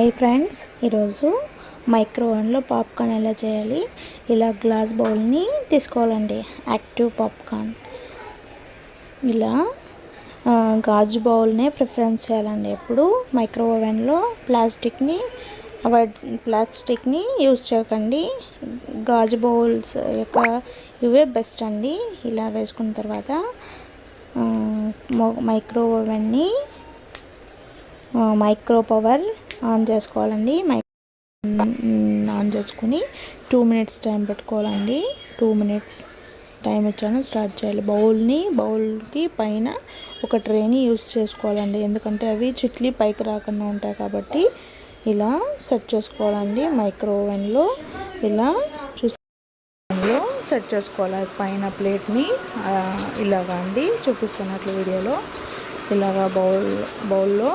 Hi friends, ఈరోజు micro ఓవెన్లో popcorn ఎలా చేయాలి. ఇలా గ్లాస్ బౌల్ని తీసుకోవాలండి. యాక్టివ్ పాప్కార్న్ ఇలా గాజు బౌల్నే ప్రిఫరెన్స్ చేయాలండి. ఎప్పుడు మైక్రో ఓవెన్లో ప్లాస్టిక్ని యూజ్ చేయకండి. గాజు బౌల్స్ యొక్క ఇవే బెస్ట్ అండి. ఇలా వేసుకున్న తర్వాత మైక్రో ఓవెన్ని మైక్రో పవర్ ఆన్ చేసుకోవాలండి. ఆన్ చేసుకుని 2 minutes టైం పెట్టుకోవాలండి. 2 minutes టైం ఇచ్చాను, స్టార్ట్ చేయాలి. బౌల్కి పైన ఒక ట్రేని యూజ్ చేసుకోవాలండి, ఎందుకంటే అవి చిట్లి పైకి రాకుండా ఉంటాయి కాబట్టి ఇలా సెట్ చేసుకోవాలండి. మైక్రో ఓవెన్లో ఇలా సెట్ చేసుకోవాలి. పైన ప్లేట్ని ఇలాగా అండి చూపిస్తున్నట్లు వీడియోలో ఇలాగా బౌల్లో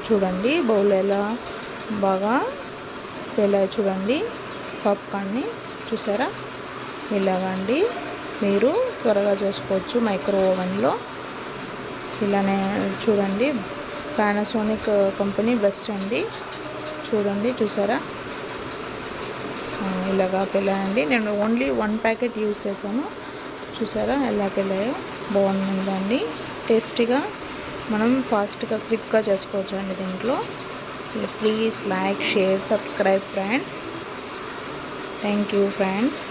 చూడండి. బౌల్ ఎలా బాగా పేలాయి చూడండి. పాప్కార్న్ని చూసారా? ఇలాగా అండి మీరు త్వరగా చేసుకోవచ్చు మైక్రో ఓవెన్లో. ఇలానే చూడండి. పానాసోనిక్ కంపెనీ బెస్ట్ అండి. చూడండి, చూసారా? ఇలాగా పేలాయండి. నేను ఓన్లీ 1 ప్యాకెట్ యూజ్ చేశాను. చూసారా ఎలా పేలాయో? బాగుందండి, టేస్టీగా. మనం ఫాస్ట్గా క్విక్గా చేసుకోవచ్చు అండి దీంట్లో. Please like, share, subscribe friends. Thank you friends.